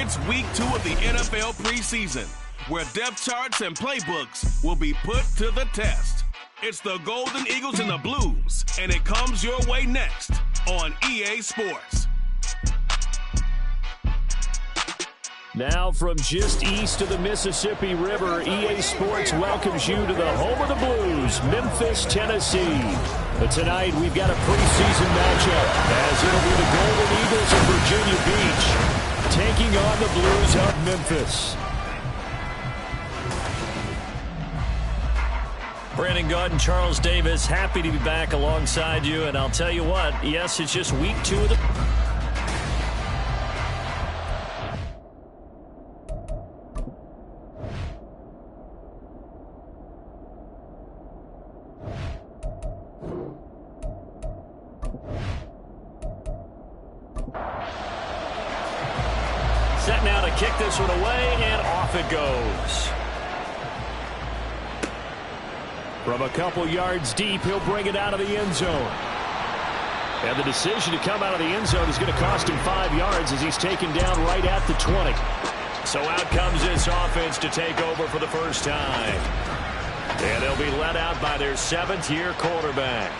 It's week 2 of the NFL preseason, where depth charts and playbooks will be put to the test. It's the Golden Eagles and the Blues, and it comes your way next on EA Sports. Now from just east of the Mississippi River, EA Sports welcomes you to the home of the Blues, Memphis, Tennessee. But tonight we've got a preseason matchup, as it'll be the Golden Eagles of Virginia Beach taking on the Blues of Memphis. Brandon Gaud and Charles Davis, happy to be back alongside you. And I'll tell you what, yes, it's just week 2 of the... Set now to kick this one away, and off it goes. From a couple yards deep, he'll bring it out of the end zone. And the decision to come out of the end zone is going to cost him 5 yards as he's taken down right at the 20. So out comes this offense to take over for the first time. And they'll be let out by their 7th-year quarterback.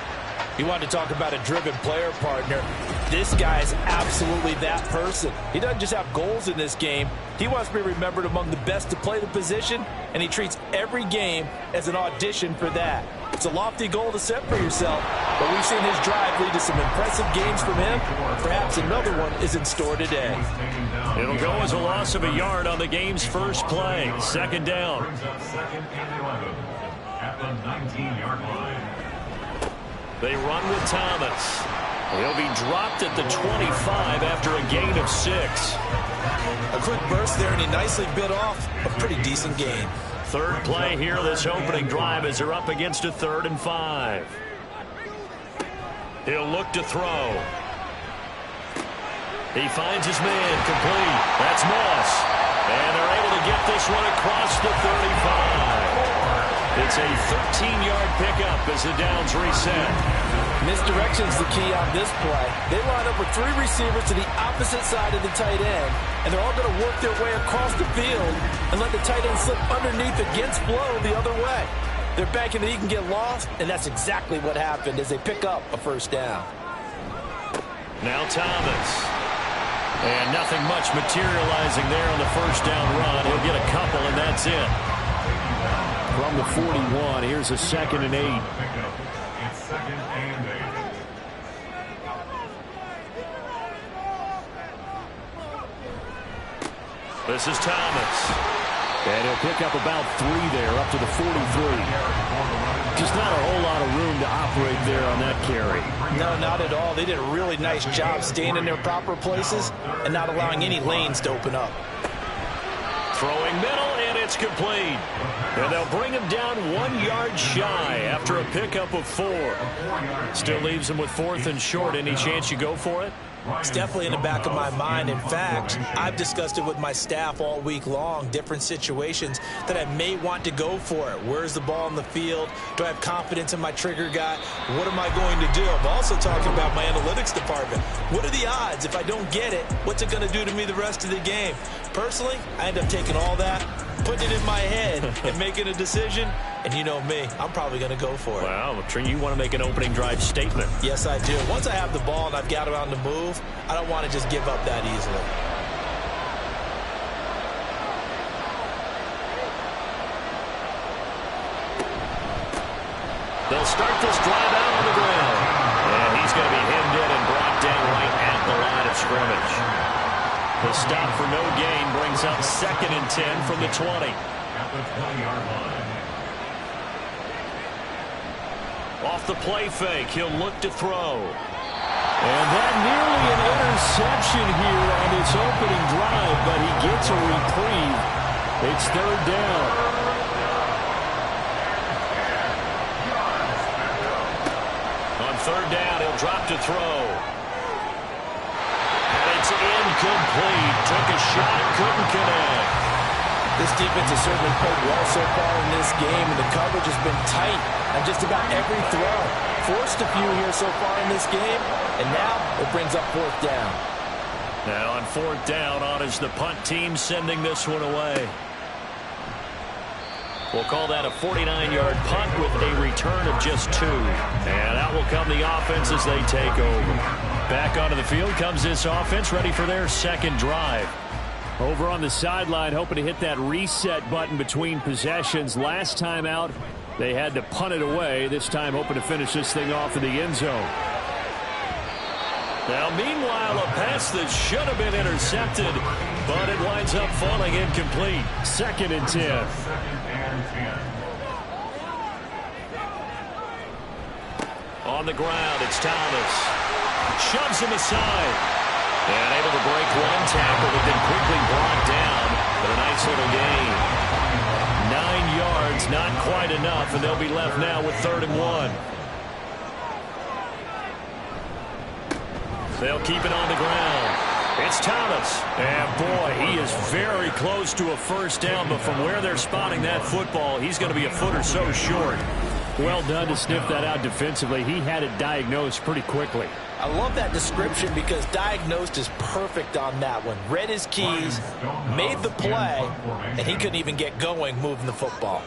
You want to talk about a driven player, partner. This guy is absolutely that person. He doesn't just have goals in this game. He wants to be remembered among the best to play the position, and he treats every game as an audition for that. It's a lofty goal to set for yourself, but we've seen his drive lead to some impressive games from him. Perhaps another one is in store today. It'll go as a loss of a yard on the game's first play. Second down. At the 19-yard line. They run with Thomas. He'll be dropped at the 25 after a gain of 6. A quick burst there, and he nicely bit off a pretty decent gain. Third play here, this opening drive, as they're up against a 3rd and 5. He'll look to throw. He finds his man, complete. That's Moss. And they're able to get this one across the 35. It's a 13-yard pickup as the downs reset. Misdirection's the key on this play. They line up with 3 receivers to the opposite side of the tight end, and they're all going to work their way across the field and let the tight end slip underneath against flow the other way. They're banking that he can get lost, and that's exactly what happened as they pick up a first down. Now Thomas. And nothing much materializing there on the first down run. He'll get a couple, and that's it. From the 41, here's a 2nd and 8. It's 2nd and 8. This is Thomas. And he'll pick up about 3 there, up to the 43. Just not a whole lot of room to operate there on that carry. No, not at all. They did a really nice job staying in their proper places and not allowing any lanes to open up. Throwing middle, and it's complete. And they'll bring him down 1 yard shy after a pickup of 4. Still leaves him with 4th and short. Any chance you go for it? It's definitely in the back of my mind. In fact, I've discussed it with my staff all week long, different situations that I may want to go for it. Where's the ball in the field? Do I have confidence in my trigger guy? What am I going to do? I'm also talking about my analytics department. What are the odds? If I don't get it, what's it going to do to me the rest of the game? Personally, I end up taking all that, putting it in my head, and making a decision. And you know me, I'm probably going to go for it. Wow, you want to make an opening drive statement. Yes, I do. Once I have the ball and I've got it on the move, I don't want to just give up that easily. They'll start this drive out on the ground. And he's going to be hemmed in and brought down right at the line of scrimmage. The stop for no gain brings up 2nd and 10 from the 20. At the 20-yard line. Off the play fake, he'll look to throw. And that nearly an interception here on this opening drive, but he gets a reprieve. It's 3rd down. On 3rd down, he'll drop to throw. And it's incomplete. Took a shot, couldn't connect. This defense has certainly played well so far in this game, and the coverage has been tight on just about every throw. Forced a few here so far in this game, and now it brings up 4th down. Now on 4th down, on is the punt team sending this one away. We'll call that a 49-yard punt with a return of just 2. And out will come the offense as they take over. Back onto the field comes this offense, ready for their second drive. Over on the sideline, hoping to hit that reset button between possessions. Last time out, they had to punt it away. This time hoping to finish this thing off in the end zone. Now, meanwhile, a pass that should have been intercepted, but it winds up falling incomplete. 2nd and 10. On the ground, it's Thomas. Shoves him aside. And able to break one tackle, but then quickly brought down. But a nice little gain. 9 yards, not quite enough, and they'll be left now with 3rd and 1. They'll keep it on the ground. It's Thomas. And, boy, he is very close to a first down, but from where they're spotting that football, he's going to be a foot or so short. Well done to sniff that out defensively. He had it diagnosed pretty quickly. I love that description because diagnosed is perfect on that one. Read his keys, made the play, and he couldn't even get going moving the football.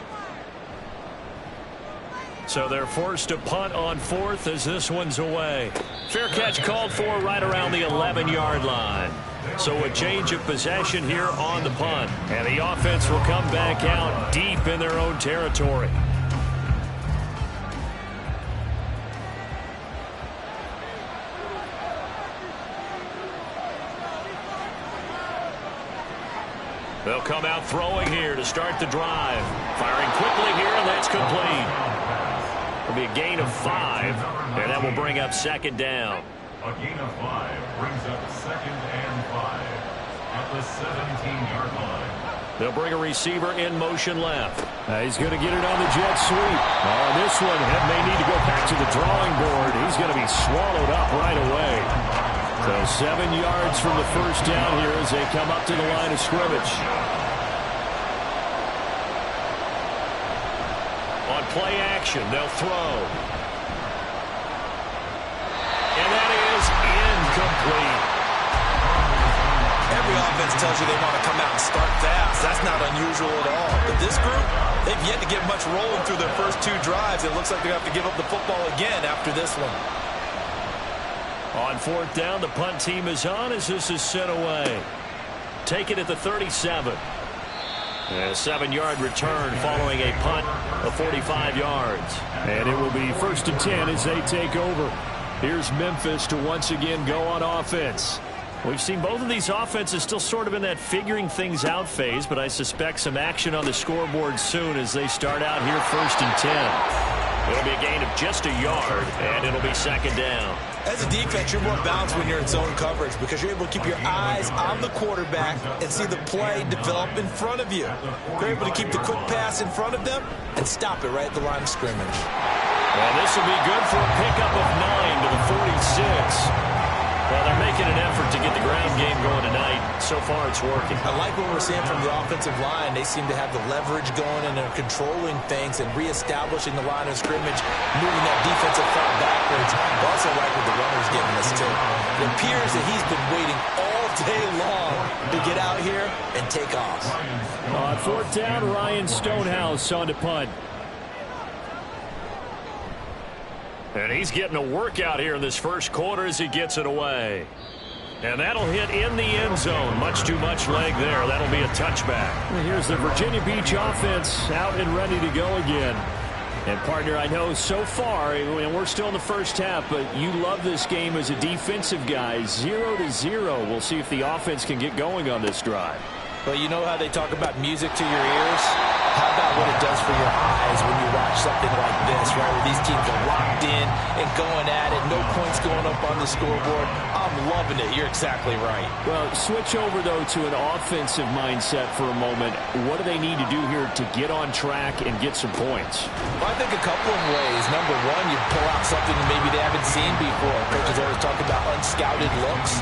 So they're forced to punt on 4th as this one's away. Fair catch called for right around the 11-yard line. So a change of possession here on the punt. And the offense will come back out deep in their own territory. They'll come out throwing here to start the drive. Firing quickly here, and that's complete. It'll be a gain of 5, and that will bring up 2nd down. A gain of 5 brings up 2nd and 5 at the 17-yard line. They'll bring a receiver in motion left. He's going to get it on the jet sweep. On this one, may need to go back to the drawing board. He's going to be swallowed up right away. So 7 yards from the first down here as they come up to the line of scrimmage. On play action, they'll throw. And that is incomplete. Every offense tells you they want to come out and start fast. That's not unusual at all. But this group, they've yet to get much rolling through their first 2 drives. It looks like they have to give up the football again after this one. On 4th down, the punt team is on as this is sent away. Take it at the 37. A 7-yard return following a punt of 45 yards. And it will be 1st and 10 as they take over. Here's Memphis to once again go on offense. We've seen both of these offenses still sort of in that figuring things out phase, but I suspect some action on the scoreboard soon as they start out here 1st and 10. It'll be a gain of just a yard, and it'll be 2nd down. As a defense, you're more balanced when you're in zone coverage because you're able to keep your eyes on the quarterback and see the play develop in front of you. You're able to keep the quick pass in front of them and stop it right at the line of scrimmage. Well, this will be good for a pickup of 9 to the 46. Well, they're making an effort to get the ground game going tonight. So far, it's working. I like what we're seeing from the offensive line. They seem to have the leverage going, and they're controlling things and reestablishing the line of scrimmage, moving that defensive front backwards. I also like what the runner's getting us to. It appears that he's been waiting all day long to get out here and take off. On 4th down, Ryan Stonehouse on to punt. And he's getting a workout here in this first quarter as he gets it away. And that'll hit in the end zone. Much too much leg there. That'll be a touchback. And here's the Virginia Beach offense out and ready to go again. And, partner, I know so far, and we're still in the first half, but you love this game as a defensive guy. 0-0. We'll see if the offense can get going on this drive. Well, you know how they talk about music to your ears? How about what it does for your eyes when you watch something like this, right, where these teams are locked in and going at it, no points going up on the scoreboard? I'm loving it. You're exactly right. Well, switch over, though, to an offensive mindset for a moment. What do they need to do here to get on track and get some points? Well, I think a couple of ways. Number one, you pull out something that maybe they haven't seen before. Coaches always talk about unscouted looks.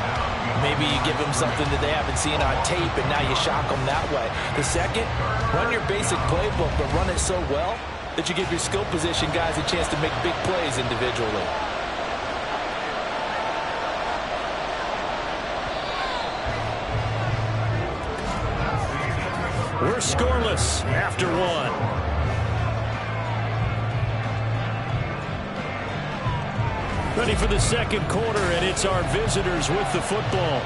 Maybe you give them something that they haven't seen on tape, and now you shock them that way. The second, run your basic playbook, but run it so well that you give your skill position guys a chance to make big plays individually. We're scoreless after one. Ready for the second quarter, and it's our visitors with the football,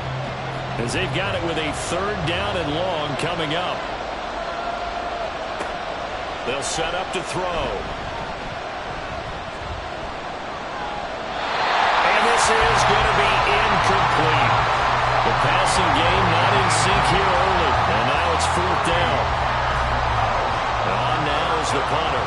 as they've got it with a 3rd down and long coming up. They'll set up to throw. And this is going to be incomplete. The passing game not in sync here early, and now it's 4th down. On now is the punter,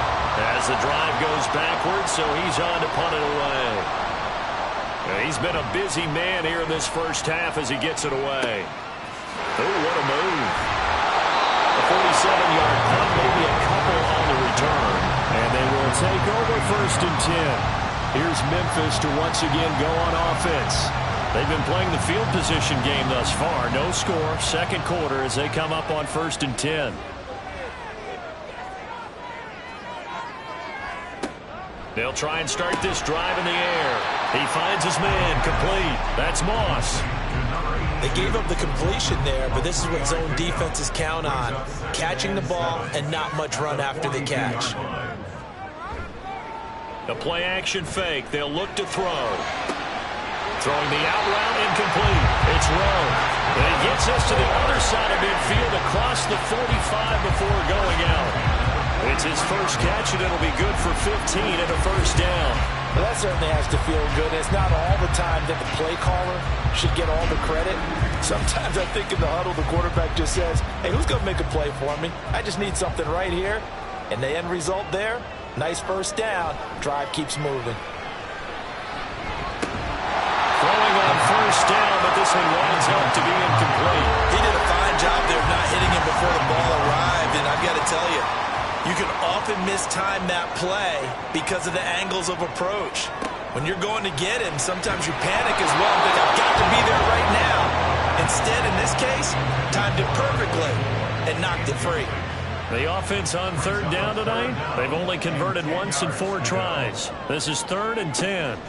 as the drive goes backwards, so he's on to punt it away. He's been a busy man here in this first half as he gets it away. Oh, what a move. A 47-yard punt, maybe a couple on the return. And they will take over 1st and 10. Here's Memphis to once again go on offense. They've been playing the field position game thus far. No score, second quarter as they come up on 1st and 10. They'll try and start this drive in the air. He finds his man, complete. That's Moss. They gave up the completion there, but this is what zone defenses count on. Catching the ball and not much run after the catch. The play-action fake. They'll look to throw. Throwing the out route, incomplete. It's Rowe. And he gets us to the other side of midfield across the 45 before going out. It's his first catch, and it'll be good for 15 and a 1st down. Well, that certainly has to feel good. It's not all the time that the play caller should get all the credit. Sometimes I think in the huddle, the quarterback just says, hey, who's going to make a play for me? I just need something right here. And the end result there, nice 1st down. Drive keeps moving. Throwing on 1st down, but this one winds up to be incomplete. He did a fine job there of not hitting him before the ball arrived, and I've got to tell you, you can often mistime that play because of the angles of approach. When you're going to get him, sometimes you panic as well and think, I've got to be there right now. Instead, in this case, timed it perfectly and knocked it free. The offense on 3rd down tonight, they've only converted once in 4 tries. This is 3rd and 10.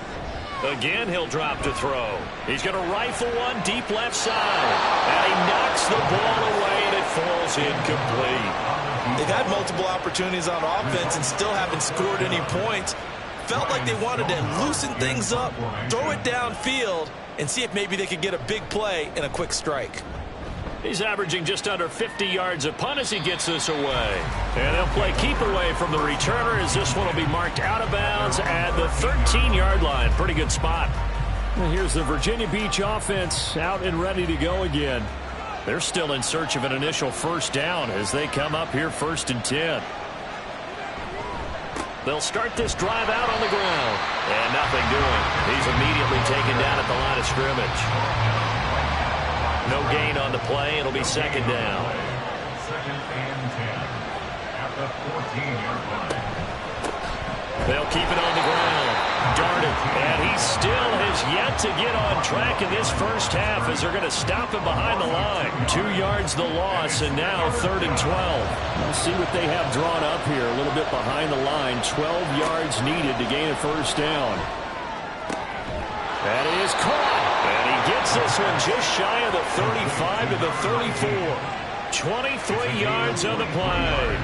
Again, he'll drop to throw. He's going to rifle one deep left side. And he knocks the ball away, and it falls incomplete. They've had multiple opportunities on offense and still haven't scored any points. Felt like they wanted to loosen things up, throw it downfield, and see if maybe they could get a big play and a quick strike. He's averaging just under 50 yards a punt as he gets this away. And they'll play keep away from the returner as this one will be marked out of bounds at the 13-yard line. Pretty good spot. And here's the Virginia Beach offense out and ready to go again. They're still in search of an initial 1st down as they come up here 1st and 10. They'll start this drive out on the ground. And nothing doing. He's immediately taken down at the line of scrimmage. No gain on the play. It'll be 2nd down. 2nd and 10 at the 14-yard line. They'll keep it on the ground. Darted. And he still has yet to get on track in this first half as they're going to stop him behind the line. 2 yards the loss, and now 3rd and 12. We'll see what they have drawn up here. A little bit behind the line. 12 yards needed to gain a 1st down. That is caught. And he gets this one just shy of the 35 to the 34. 23 yards on the play.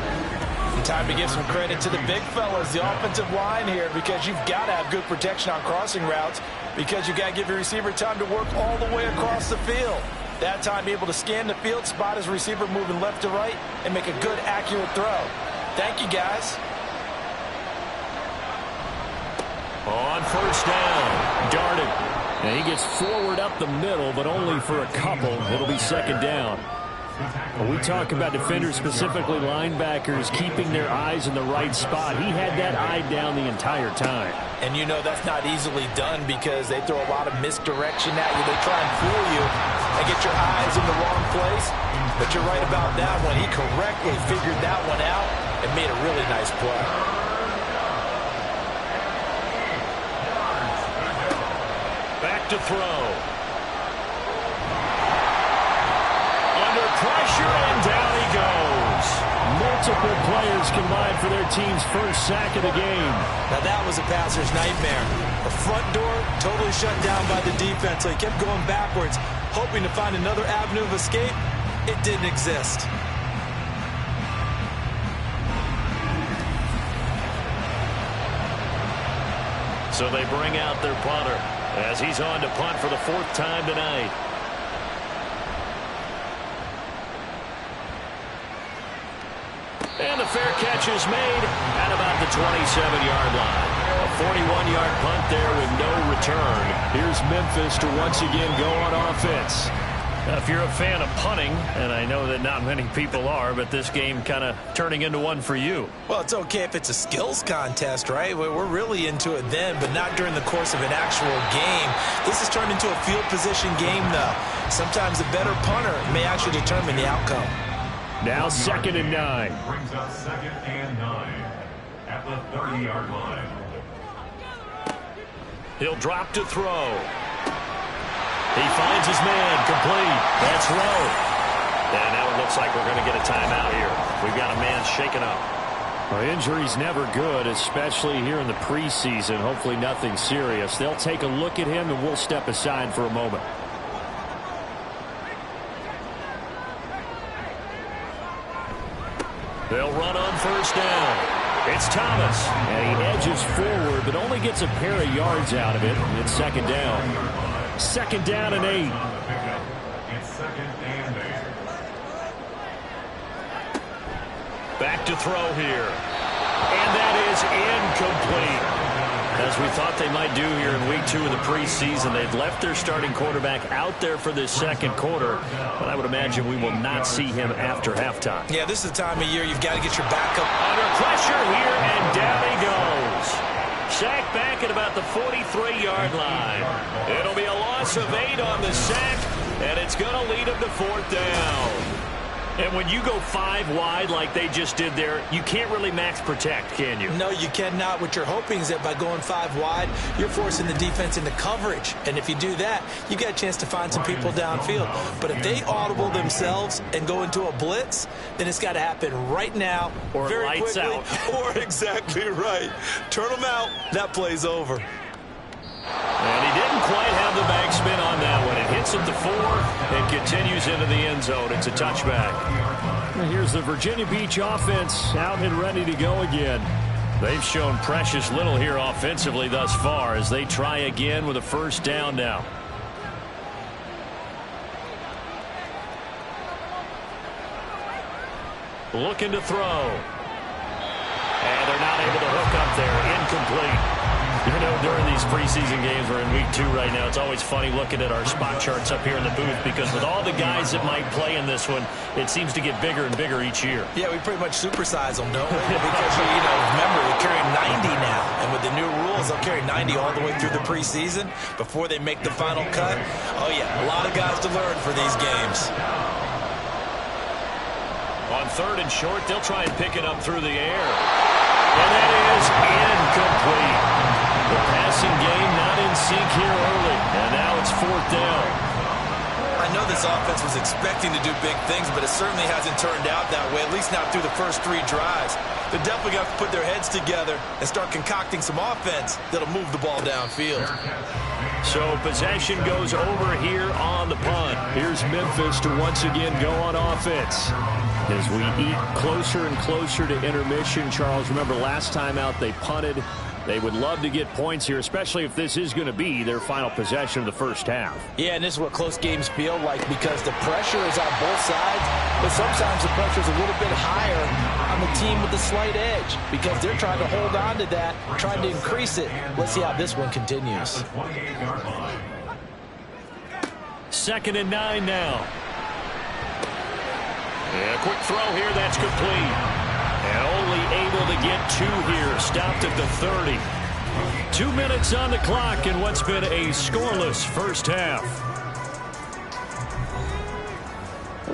Time to give some credit to the big fellas, the offensive line here, because you've got to have good protection on crossing routes, because you've got to give your receiver time to work all the way across the field. That time, be able to scan the field, spot his receiver moving left to right, and make a good, accurate throw. Thank you, guys. On 1st down, Darden. And he gets forward up the middle, but only for a couple. It'll be 2nd down. When we talk about defenders, specifically linebackers, keeping their eyes in the right spot, he had that eye down the entire time. And you know that's not easily done because they throw a lot of misdirection at you. They try and fool you and get your eyes in the wrong place. But you're right about that one. He correctly figured that one out and made a really nice play. Back to throw. Under pressure, and down he goes. Multiple players combined for their team's first sack of the game. Now that was a passer's nightmare. The front door totally shut down by the defense, so he kept going backwards, hoping to find another avenue of escape. It didn't exist. So they bring out their punter as he's on to punt for the 4th time tonight. And the fair catch is made at about the 27-yard line. A 41-yard punt there with no return. Here's Memphis to once again go on offense. If you're a fan of punting, and I know that not many people are, but this game kind of turning into one for you. Well, it's okay if it's a skills contest, right? We're really into it then, but not during the course of an actual game. This has turned into a field position game, though. Sometimes a better punter may actually determine the outcome. Now 2nd and 9. Brings up 2nd and 9 at the 30-yard line. He'll drop to throw. He finds his man, complete. That's Rowe. And now it looks like we're going to get a timeout here. We've got a man shaken up. Well, injury's never good, especially here in the preseason. Hopefully nothing serious. They'll take a look at him, and we'll step aside for a moment. They'll run on 1st down. It's Thomas, and he edges forward, but only gets a pair of yards out of it. It's 2nd down. 2nd down and 8. It's 2nd and 8. Back to throw here. And that is incomplete. As we thought they might do here in week 2 of the preseason, they've left their starting quarterback out there for this 2nd quarter, but I would imagine we will not see him after halftime. Yeah, this is the time of year you've got to get your backup under pressure here, and down he goes. Sack back at about the 43-yard line. It'll be a loss of 8 on the sack, and it's going to lead him to 4th down. And when you go 5 wide like they just did there, you can't really max protect, can you? No, you cannot. What you're hoping is that by going 5 wide, you're forcing the defense into coverage. And if you do that, you get a chance to find some people downfield. But if they audible themselves and go into a blitz, then it's got to happen right now, or very lights quickly, out. Or exactly right. Turn them out. That play's over. And he didn't quite have the back spin on that one. It hits at the 4 and continues into the end zone. It's a touchback. And here's the Virginia Beach offense out and ready to go again. They've shown precious little here offensively thus far as they try again with a 1st down now. Looking to throw. And they're not able to hook up there. Incomplete. You know, during these preseason games, we're in week 2 right now, it's always funny looking at our spot charts up here in the booth because with all the guys that might play in this one, it seems to get bigger and bigger each year. Yeah, we pretty much supersize them, don't we? Because, you know, remember, they're carrying 90 now. And with the new rules, they'll carry 90 all the way through the preseason before they make the final cut. Oh, yeah, a lot of guys to learn for these games. On 3rd and short, they'll try and pick it up through the air. And that is incomplete. The passing game not in sync here early, and now it's 4th down. I know this offense was expecting to do big things, but it certainly hasn't turned out that way, at least not through the first 3 drives. They're definitely going to have to put their heads together and start concocting some offense that'll move the ball downfield. So possession goes over here on the punt. Here's Memphis to once again go on offense. As we eat closer and closer to intermission, Charles, remember last time out they punted. They would love to get points here, especially if this is going to be their final possession of the 1st half. Yeah, and this is what close games feel like because the pressure is on both sides, but sometimes the pressure is a little bit higher on the team with the slight edge because they're trying to hold on to that, trying to increase it. Let's see how this one continues. 2nd and 9 now. And a quick throw here, that's complete. And only able to get 2 here, stopped at the 30. 2 minutes on the clock in what's been a scoreless 1st half.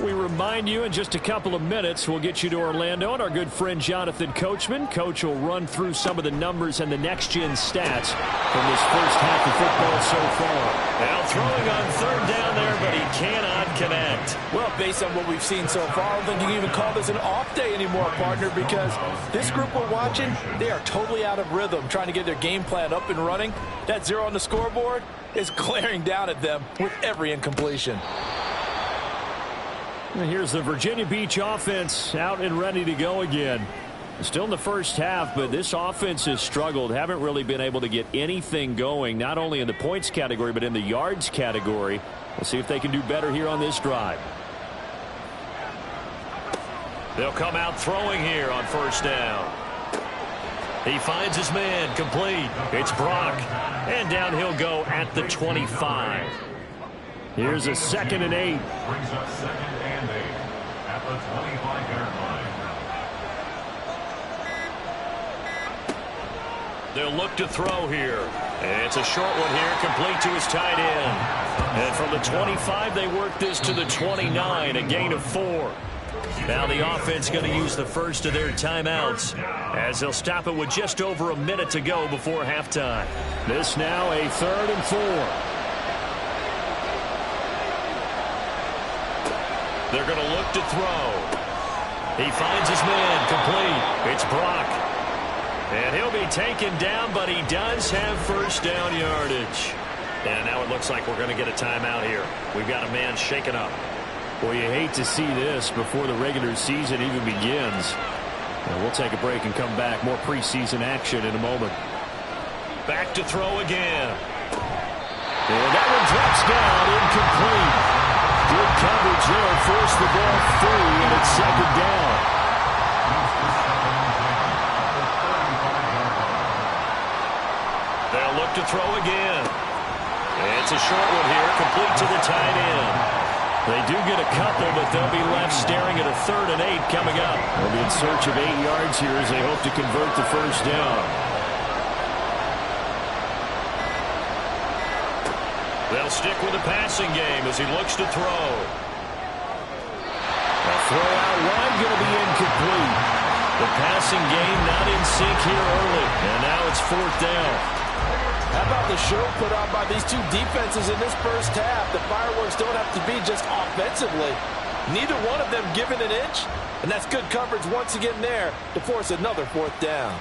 We remind you in just a couple of minutes, we'll get you to Orlando and our good friend Jonathan Coachman. Coach will run through some of the numbers and the next-gen stats from this 1st half of football so far. Now throwing on 3rd down there, but he cannot connect. Well, based on what we've seen so far, I don't think you can even call this an off day anymore, partner, because this group we're watching, they are totally out of rhythm, trying to get their game plan up and running. That 0 on the scoreboard is glaring down at them with every incompletion. And here's the Virginia Beach offense out and ready to go again. Still in the first half, but this offense has struggled. Haven't really been able to get anything going, not only in the points category, but in the yards category. We'll see if they can do better here on this drive. They'll come out throwing here on first down. He finds his man, complete. It's Brock. And down he'll go at the 25. Here's a 2nd and 8. Brings up 2nd and 8 at the 25-yard line. They'll look to throw here. And it's a short one here, complete to his tight end. And from the 25, they work this to the 29, a gain of 4. Now the offense going to use the first of their timeouts as they'll stop it with just over a minute to go before halftime. This now a 3rd and 4. They're going to look to throw. He finds his man, complete. It's Brock. And he'll be taken down, but he does have first down yardage. And now it looks like we're going to get a timeout here. We've got a man shaken up. Well, you hate to see this before the regular season even begins. And we'll take a break and come back. More preseason action in a moment. Back to throw again. And that one drops down, incomplete. Good coverage there, forced the ball free, and it's 2nd down. They'll look to throw again. It's a short one here, complete to the tight end. They do get a couple, but they'll be left staring at a 3rd and 8 coming up. They'll be in search of 8 yards here as they hope to convert the first down. They'll stick with the passing game as he looks to throw. A throw out wide going to be incomplete. The passing game not in sync here early, and now it's 4th down. How about the show put on by these two defenses in this first half? The fireworks don't have to be just offensively. Neither one of them given an inch, and that's good coverage once again there to force another 4th down.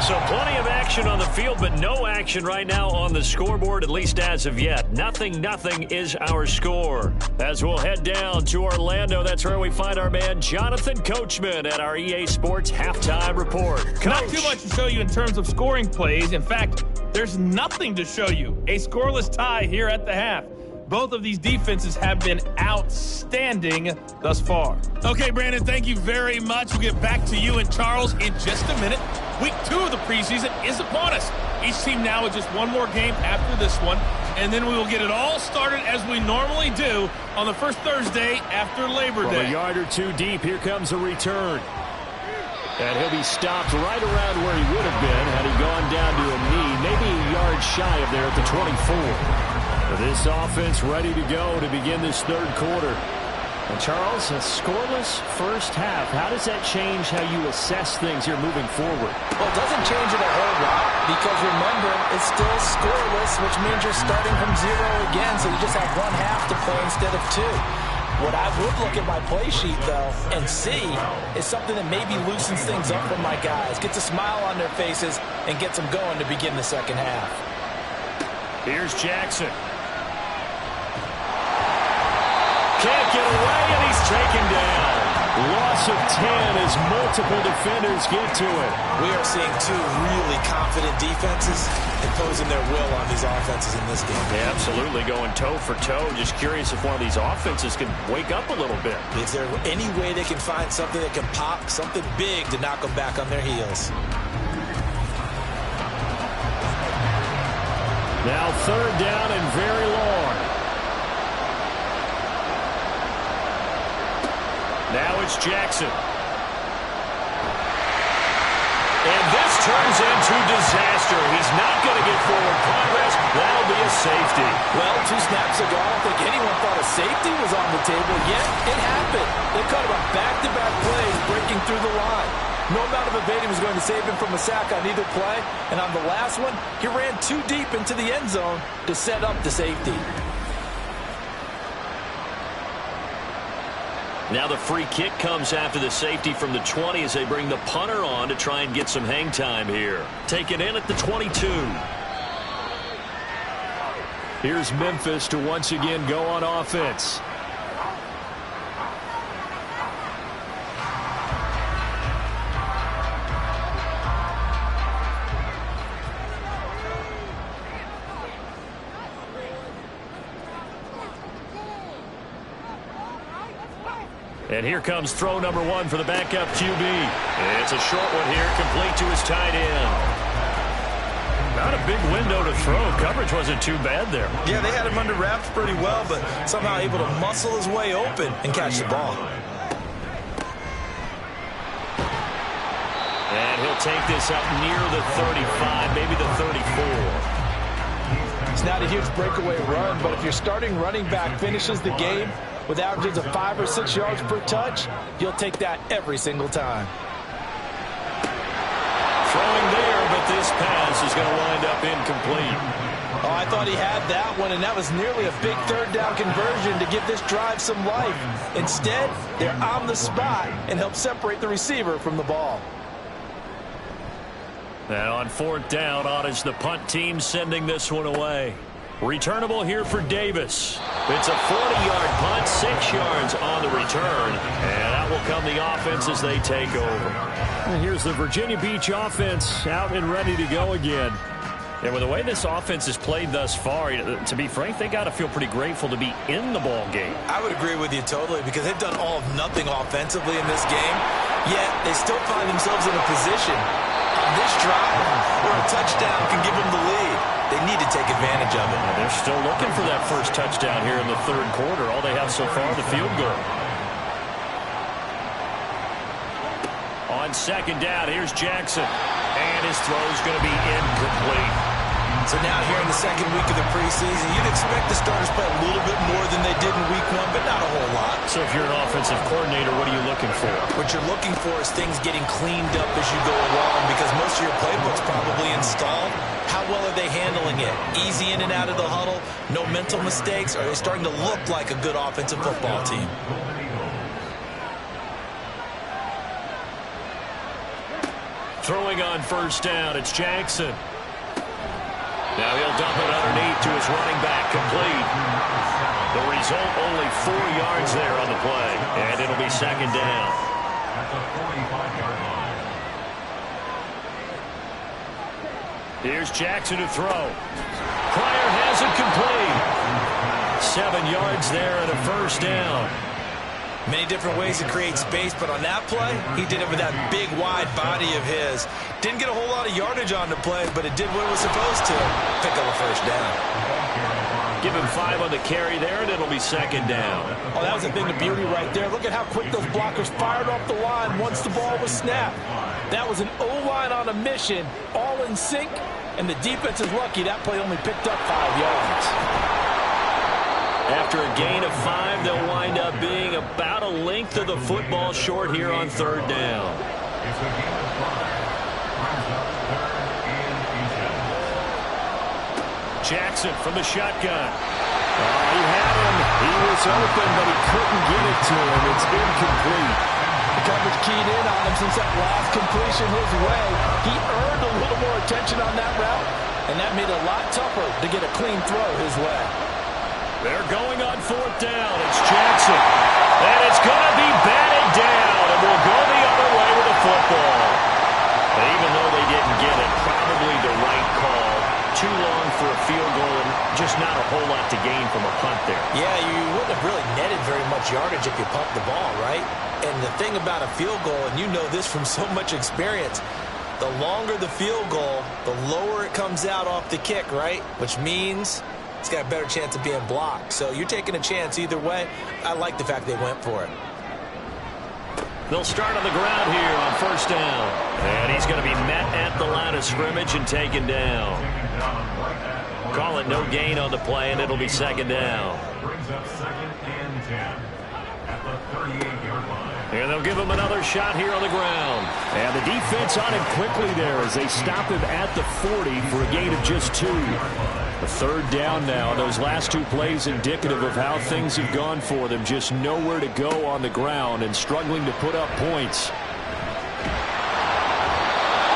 So plenty of action on the field, but no action right now on the scoreboard, at least as of yet. Nothing is our score. As we'll head down to Orlando, that's where we find our man Jonathan Coachman at our EA Sports Halftime Report. Coach. Not too much to show you in terms of scoring plays. In fact, there's nothing to show you. A scoreless tie here at the half. Both of these defenses have been outstanding thus far. Okay, Brandon, thank you very much. We'll get back to you and Charles in just a minute. Week 2 of the preseason is upon us. Each team now with just one more game after this one, and then we will get it all started as we normally do on the first Thursday after Labor Day. From a yard or 2 deep, here comes a return. And he'll be stopped right around where he would have been had he gone down to a knee, maybe a yard shy of there at the 24. This offense ready to go to begin this 3rd quarter. And Charles, a scoreless first half. How does that change how you assess things here moving forward? Well, it doesn't change it a whole lot because remember, it's still scoreless, which means you're starting from 0 again, so you just have 1 half to play instead of 2. What I would look at my play sheet, though, and see is something that maybe loosens things up for my guys, gets a smile on their faces, and gets them going to begin the second half. Here's Jackson. Can't get away, and he's taken down. Loss of 10 as multiple defenders get to it. We are seeing 2 really confident defenses imposing their will on these offenses in this game. Yeah, absolutely, going toe for toe. Just curious if one of these offenses can wake up a little bit. Is there any way they can find something that can pop, something big to knock them back on their heels? Now 3rd down and very long. Now it's Jackson. And this turns into disaster. He's not going to get forward progress. That'll be a safety. Well, 2 snaps ago, I don't think anyone thought a safety was on the table, yet it happened. They cut him on back-to-back plays, breaking through the line. No amount of evading was going to save him from a sack on either play. And on the last one, he ran too deep into the end zone to set up the safety. Now the free kick comes after the safety from the 20 as they bring the punter on to try and get some hang time here. Taken in at the 22. Here's Memphis to once again go on offense. And here comes throw number 1 for the backup QB. It's a short one here, complete to his tight end. Not a big window to throw. Coverage wasn't too bad there. Yeah, they had him under wraps pretty well, but somehow able to muscle his way open and catch the ball. And he'll take this up near the 35, maybe the 34. It's not a huge breakaway run, but if your starting running back finishes the game with averages of 5 or 6 yards per touch, you'll take that every single time. Throwing there, but this pass is going to wind up incomplete. Oh, I thought he had that one, and that was nearly a big third down conversion to give this drive some life. Instead, they're on the spot and help separate the receiver from the ball. And on 4th down, on is the punt team sending this one away. Returnable here for Davis. It's a 40-yard punt, 6 yards on the return. And out will come the offense as they take over. And here's the Virginia Beach offense out and ready to go again. And with the way this offense has played thus far, to be frank, they got to feel pretty grateful to be in the ball game. I would agree with you totally because they've done all of nothing offensively in this game, yet they still find themselves in a position on this drive where a touchdown can give them the lead. They need to take advantage of it. And they're still looking for that first touchdown here in the 3rd quarter. All they have so far, the field goal. On 2nd down, here's Jackson. And his throw's going to be incomplete. So now here in the 2nd week of the preseason, you'd expect the starters to play a little bit more than they did in week 1, but not a whole lot. So if you're an offensive coordinator, what are you looking for? What you're looking for is things getting cleaned up as you go along because most of your playbook's probably installed. How well are they handling it? Easy in and out of the huddle? No mental mistakes? Are they starting to look like a good offensive football team? Throwing on 1st down, it's Jackson. Now he'll dump it underneath to his running back, complete. The result, only 4 yards there on the play, and it'll be 2nd down. At the 45-yard line. Here's Jackson to throw. Pryor has it complete. 7 yards there and a 1st down. Many different ways to create space, but on that play, he did it with that big, wide body of his. Didn't get a whole lot of yardage on the play, but it did what it was supposed to. Pick up a 1st down. Give him 5 on the carry there, and it'll be 2nd down. Oh, that was a thing of beauty right there. Look at how quick those blockers fired off the line once the ball was snapped. That was an O-line on a mission, all in sync, and the defense is lucky that play only picked up 5 yards. After a gain of 5, they'll wind up being about a length of the football short here on 3rd down. It's a gain of 5. Brings up 3rd and 10. Jackson from the shotgun. He had him. He was open, but he couldn't get it to him. It's incomplete. The coverage keyed in on him since that last completion his way. He earned a little more attention on that route, and that made it a lot tougher to get a clean throw his way. They're going on 4th down. It's Jackson. And it's going to be batted down, and we'll go the other way with the football. And even though they didn't get it, probably the right call. Too long for a field goal and just not a whole lot to gain from a punt there. Yeah, you wouldn't have really netted very much yardage if you pumped the ball, right? And the thing about a field goal, and you know this from so much experience, the longer the field goal, the lower it comes out off the kick, right? Which means it's got a better chance of being blocked. So you're taking a chance either way. I like the fact they went for it. They'll start on the ground here on 1st down. And he's going to be met at the line of scrimmage and taken down. Call it no gain on the play, and it'll be 2nd down. Brings up 2nd and 10 at the 38-yard line. And they'll give him another shot here on the ground. And the defense on him quickly there as they stop him at the 40 for a gain of just 2. A 3rd down now. Those last 2 plays indicative of how things have gone for them. Just nowhere to go on the ground and struggling to put up points.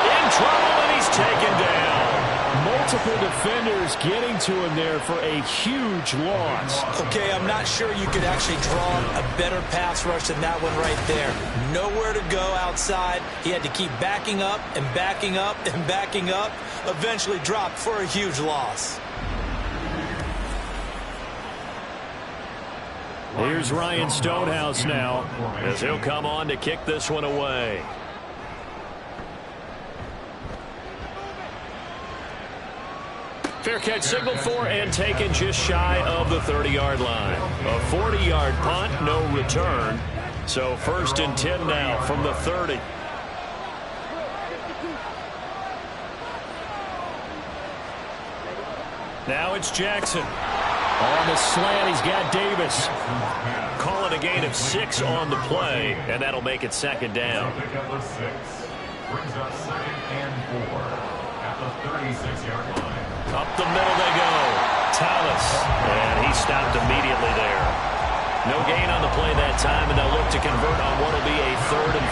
In trouble, and he's taken down. Multiple defenders getting to him there for a huge loss. Okay, I'm not sure you could actually draw a better pass rush than that one right there. Nowhere to go outside. He had to keep backing up and backing up and backing up. Eventually dropped for a huge loss. Here's Ryan Stonehouse now as he'll come on to kick this one away. Fair catch signaled for and taken just shy of the 30-yard line. A 40-yard punt, no return. So 1st and 10 now from the 30. Now it's Jackson. On the slant, he's got Davis. Call it a gain of 6 on the play, and that'll make it 2nd down. Brings up 2nd and 4 at the 36-yard line. Up the middle they go. Thomas, and he stopped immediately there. No gain on the play that time, and they'll look to convert on what will be a 3rd and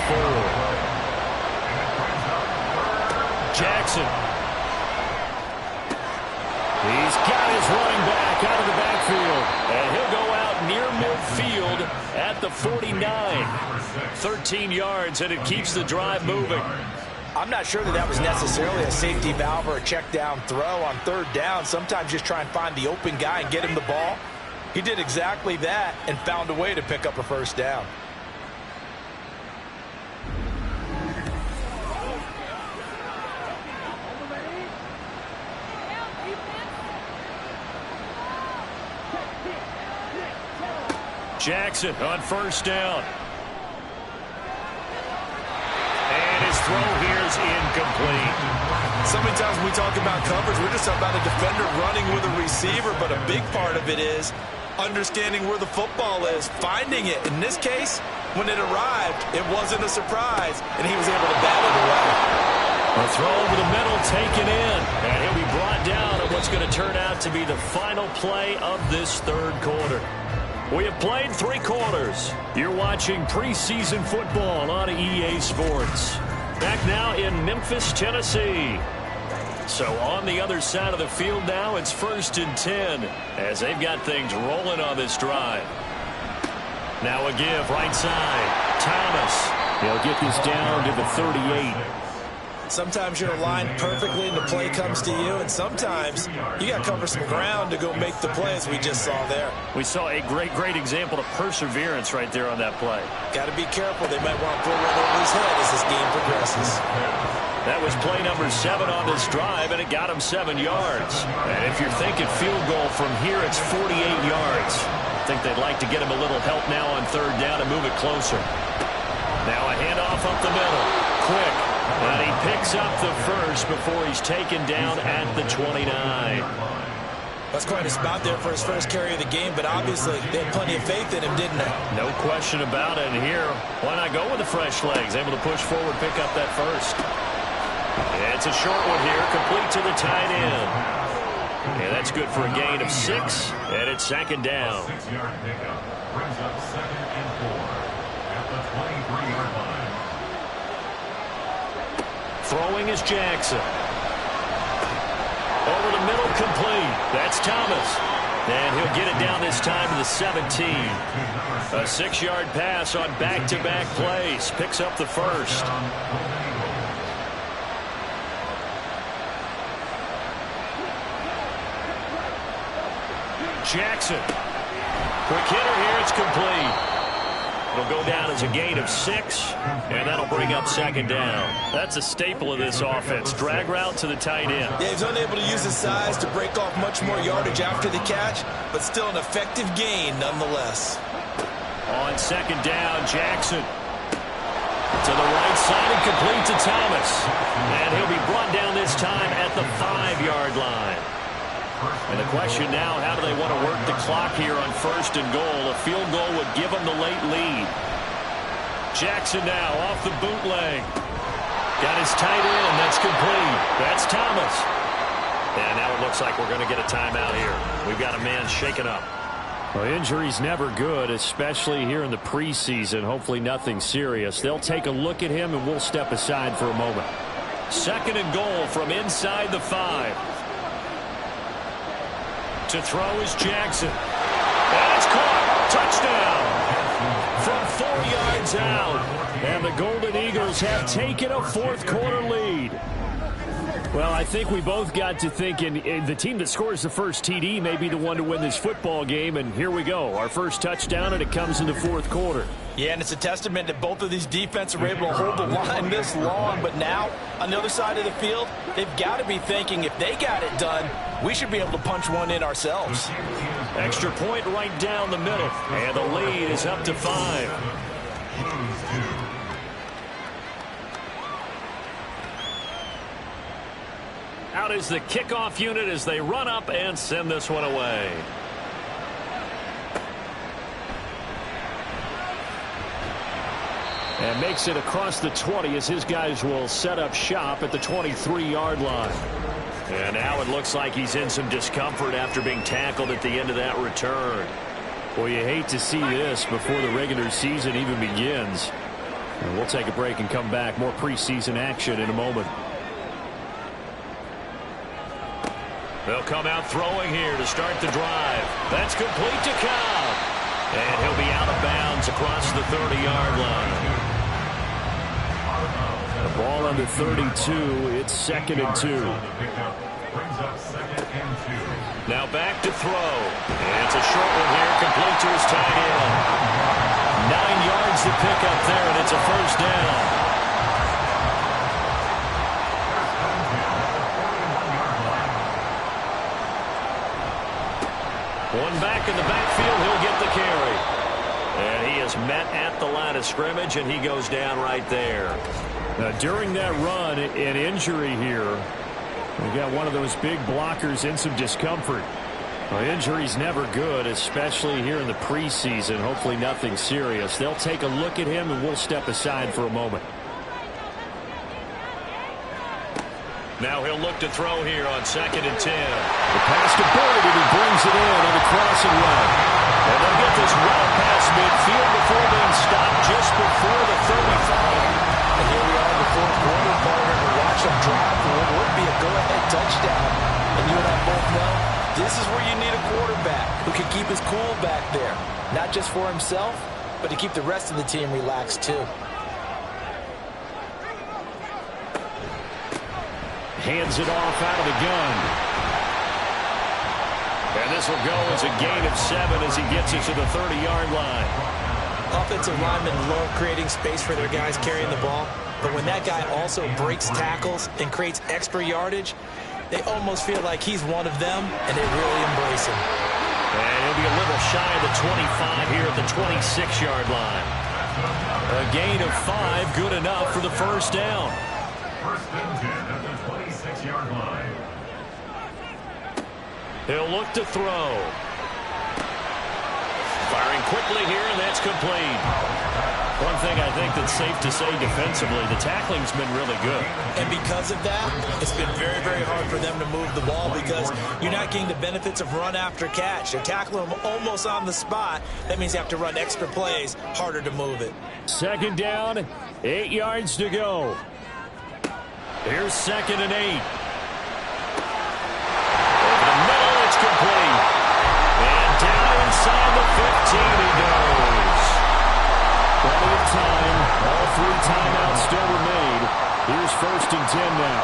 4. Jackson. He's got his running back out of the backfield, and he'll go out near midfield at the 49. 13 yards, and it keeps the drive moving. I'm not sure that was necessarily a safety valve or a check down throw on 3rd down. Sometimes just try and find the open guy and get him the ball. He did exactly that and found a way to pick up a 1st down. Jackson on 1st down. And his throw here is incomplete. So many times when we talk about coverage, we're just talking about a defender running with a receiver, but a big part of it is understanding where the football is, finding it. In this case, when it arrived, it wasn't a surprise, and he was able to bat it away. A throw over the middle taken in, and he'll be brought down on what's going to turn out to be the final play of this 3rd quarter. We have played 3 quarters. You're watching preseason football on EA Sports. Back now in Memphis, Tennessee. So on the other side of the field now, it's 1st and 10 as they've got things rolling on this drive. Now a give right side. Thomas. He'll get this down to the 38. Sometimes you're aligned perfectly and the play comes to you, and sometimes you got to cover some ground to go make the play, as we just saw there. We saw a great example of perseverance right there on that play. Got to be careful. They might want to throw one over his head as this game progresses. That was play number 7 on this drive, and it got him 7 yards. And if you're thinking field goal from here, it's 48 yards. I think they'd like to get him a little help now on 3rd down and move it closer. Now a handoff up the middle. Quick. And he picks up the 1st before he's taken down at the 29. That's quite a spot there for his first carry of the game, but obviously they had plenty of faith in him, didn't they? No question about it. And here, why not go with the fresh legs? Able to push forward, pick up that 1st. It's a short one here, complete to the tight end. And that's good for a gain of 6, and it's 2nd down. 6-yard pickup brings up 2nd and 4 at the 23-yard line. Throwing is Jackson. Over the middle, complete. That's Thomas. And he'll get it down this time to the 17. A 6-yard pass on back-to-back plays. Picks up the 1st. Jackson. Quick hitter here. It's complete. It'll go down as a gain of 6, and that'll bring up 2nd down. That's a staple of this offense. Drag route to the tight end. Yeah, he's unable to use his size to break off much more yardage after the catch, but still an effective gain nonetheless. On 2nd down, Jackson. To the right side and complete to Thomas. And he'll be brought down this time at the 5-yard line. And the question now, how do they want to work the clock here on 1st and goal? A field goal would give them the late lead. Jackson now off the bootleg. Got his tight end. That's complete. That's Thomas. And now it looks like we're going to get a timeout here. We've got a man shaken up. Well, injury's never good, especially here in the preseason. Hopefully nothing serious. They'll take a look at him, and we'll step aside for a moment. 2nd and goal from inside the 5. To throw is Jackson. And it's caught. Touchdown. From 4 yards out. And the Golden Eagles have taken a 4th quarter lead. Well, I think we both got to thinking the team that scores the first TD may be the one to win this football game, and here we go. Our first touchdown, and it comes in the fourth quarter. Yeah, and it's a testament that both of these defenses were able to hold the line this long, but now on the other side of the field, they've got to be thinking if they got it done, we should be able to punch one in ourselves. Extra point right down the middle, and the lead is up to 5. Out is the kickoff unit as they run up and send this one away. And makes it across the 20 as his guys will set up shop at the 23-yard line. And now it looks like he's in some discomfort after being tackled at the end of that return. Well, you hate to see this before the regular season even begins. And we'll take a break and come back. More preseason action in a moment. They'll come out throwing here to start the drive. That's complete to Cobb. And he'll be out of bounds across the 30-yard line. The ball under 32. It's 2nd and 2. Now back to throw. And it's a short one here, complete to his tight end. 9 yards to pick up there, and it's a first down. One back in the backfield, he'll get the carry. And he is met at the line of scrimmage, and he goes down right there. Now, during that run, an injury here. We got one of those big blockers in some discomfort. Well, injury's never good, especially here in the preseason. Hopefully nothing serious. They'll take a look at him, and we'll step aside for a moment. Now he'll look to throw here on 2nd and 10. The pass to Boyd, and he brings it in on the crossing route. And they'll get this route past midfield before being stopped just before the 35. And here we are in the fourth quarter, partner, to watch them drive for what would be a go-ahead touchdown. And you and I both know this is where you need a quarterback who can keep his cool back there. Not just for himself, but to keep the rest of the team relaxed too. Hands it off out of the gun. And this will go as a gain of 7 as he gets it to the 30-yard line. Offensive linemen love creating space for their guys carrying the ball, but when that guy also breaks tackles and creates extra yardage, they almost feel like he's one of them, and they really embrace him. And he'll be a little shy of the 25 here at the 26-yard line. A gain of 5, good enough for the first down. First and 10 at the 26-yard line. He'll look to throw. Firing quickly here, and that's complete. One thing I think that's safe to say defensively, the tackling's been really good. And because of that, it's been very, very hard for them to move the ball because you're not getting the benefits of run after catch. They're tackling them almost on the spot. That means you have to run extra plays, harder to move it. 2nd down, 8 yards to go. Here's 2nd and 8. Over the middle, it's complete. And down inside the 15 he goes. Plenty of time. All 3 timeouts still remain. Here's 1st and 10 now.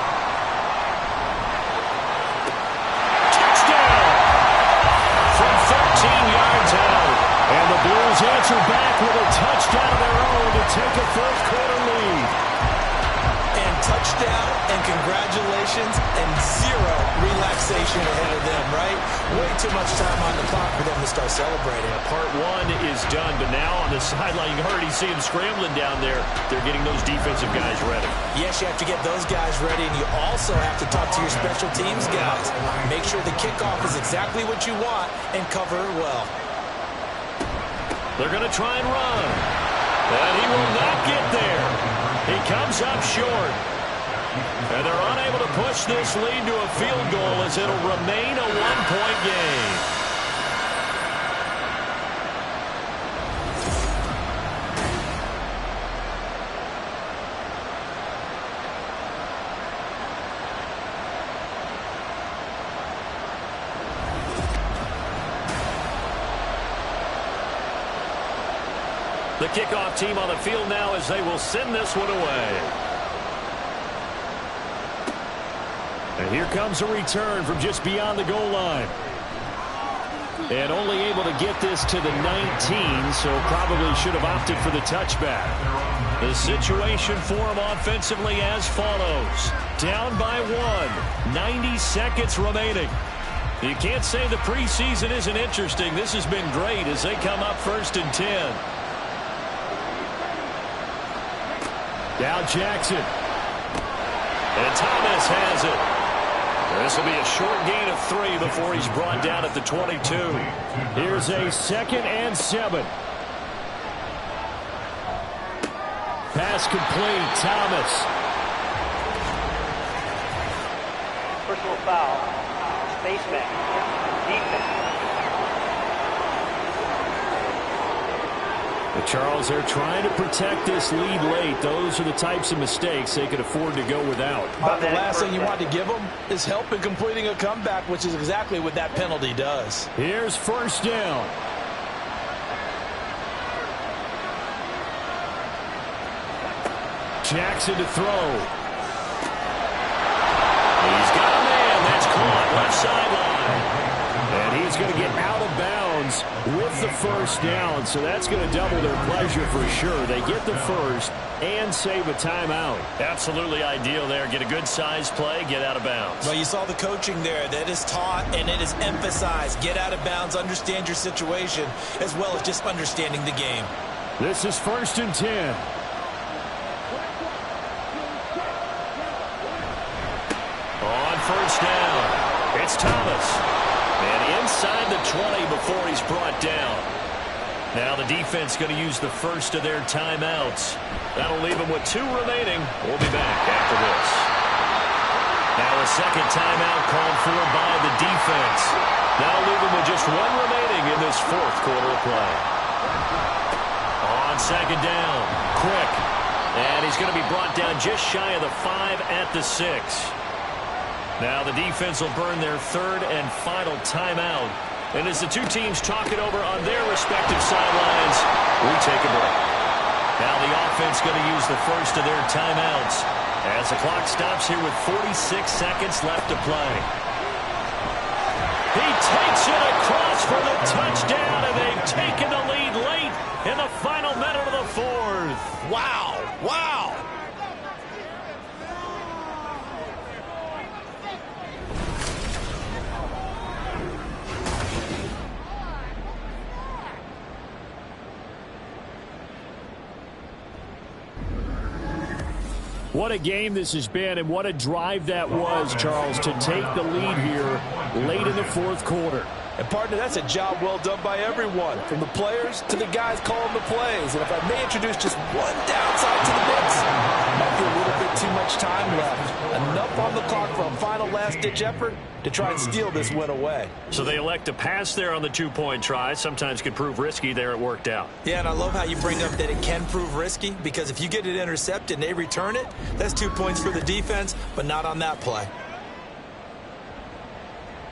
Touchdown! From 13 yards out. And the Blues answer back with a touchdown of their own to take a fourth quarter lead. Touchdown and congratulations and 0 relaxation ahead of them, right? Way too much time on the clock for them to start celebrating. Part 1 is done, but now on the sideline, you already see them scrambling down there. They're getting those defensive guys ready. Yes, you have to get those guys ready, and you also have to talk to your special teams guys. Make sure the kickoff is exactly what you want and cover it well. They're going to try and run, and he will not get there. He comes up short. And they're unable to push this lead to a field goal as it'll remain a one-point game. The kickoff team on the field now as they will send this one away. And here comes a return from just beyond the goal line. And only able to get this to the 19, so probably should have opted for the touchback. The situation for him offensively as follows. Down by 1. 90 seconds remaining. You can't say the preseason isn't interesting. This has been great as they come up 1st and 10. Now Jackson. And Thomas has it. This will be a short gain of 3 before he's brought down at the 22. Here's a 2nd and 7. Pass complete. Thomas. Personal foul. Spaceman. Defense. But Charles, they're trying to protect this lead late. Those are the types of mistakes they could afford to go without. But the last thing you want to give them is help in completing a comeback, which is exactly what that penalty does. Here's 1st down. Jackson to throw. He's got a man. That's caught left sideline. And he's going to get out of bounds with the 1st down, so that's going to double their pleasure for sure. They get the 1st and save a timeout. Absolutely ideal there. Get a good size play, get out of bounds. Well, you saw the coaching there. That is taught and it is emphasized. Get out of bounds, understand your situation, as well as just understanding the game. This is 1st and 10. On 1st down, it's Thomas. And inside the 20 before he's brought down. Now the defense going to use the 1st of their timeouts. That'll leave them with 2 remaining. We'll be back after this. Now a 2nd timeout called for by the defense. That'll leave them with just 1 remaining in this 4th quarter of play. On 2nd down, Quick. And he's going to be brought down just shy of the 5 at the 6. Now the defense will burn their 3rd and final timeout. And as the two teams talk it over on their respective sidelines, we take a break. Now the offense going to use the 1st of their timeouts as the clock stops here with 46 seconds left to play. He takes it across for the touchdown, and they've taken the lead late in the final minute of the 4th. Wow! Wow! What a game this has been, and what a drive that was, Charles, to take the lead here late in the 4th quarter. And, partner, that's a job well done by everyone, from the players to the guys calling the plays. And if I may introduce just one downside to the mix, might be a little bit too much time left. Enough on the clock for a final last-ditch effort to try and steal this win away. So they elect to pass there on the 2-point try. Sometimes could prove risky. There it worked out. Yeah, and I love how you bring up that it can prove risky, because if you get it intercepted and they return it, that's 2 points for the defense, but not on that play.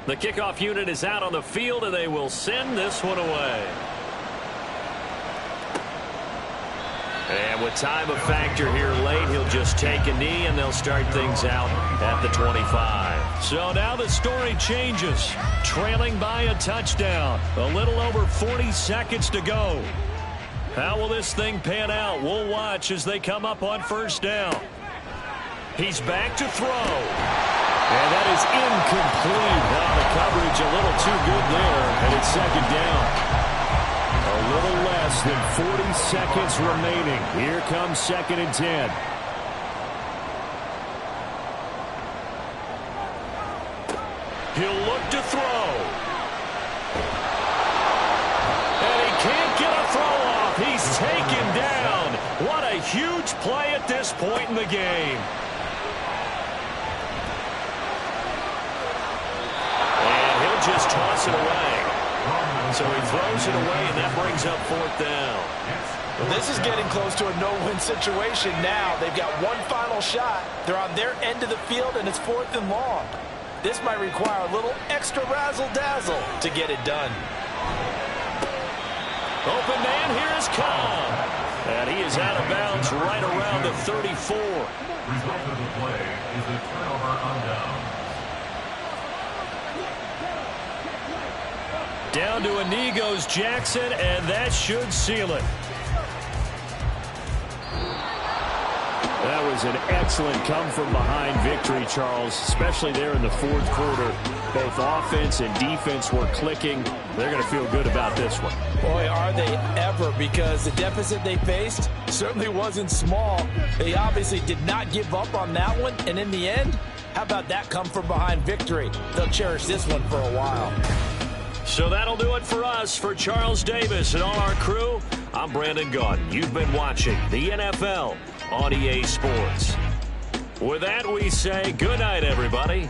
The kickoff unit is out on the field, and they will send this one away. And with time a factor here late, he'll just take a knee, and they'll start things out at the 25. So now the story changes. Trailing by a touchdown. A little over 40 seconds to go. How will this thing pan out? We'll watch as they come up on 1st down. He's back to throw. And that is incomplete. Now the coverage a little too good there, and it's 2nd down. A little less than 40 seconds remaining. Here comes 2nd and 10. He'll look to throw. And he can't get a throw off. He's taken down. What a huge play at this point in the game. Just toss it away. So he throws it away, and that brings up 4th down. Well, this is getting close to a no-win situation now. They've got one final shot. They're on their end of the field, and it's 4th and long. This might require a little extra razzle-dazzle to get it done. Open man here is Cobb. And he is out of bounds right around the 34. Result of the play is a turnover on down. Down to a knee goes Jackson, and that should seal it. That was an excellent come-from-behind victory, Charles, especially there in the fourth quarter. Both offense and defense were clicking. They're going to feel good about this one. Boy, are they ever, because the deficit they faced certainly wasn't small. They obviously did not give up on that one, and in the end, how about that come-from-behind victory? They'll cherish this one for a while. So that'll do it for us. For Charles Davis and all our crew, I'm Brandon Gaudin. You've been watching the NFL on EA Sports. With that, we say good night, everybody.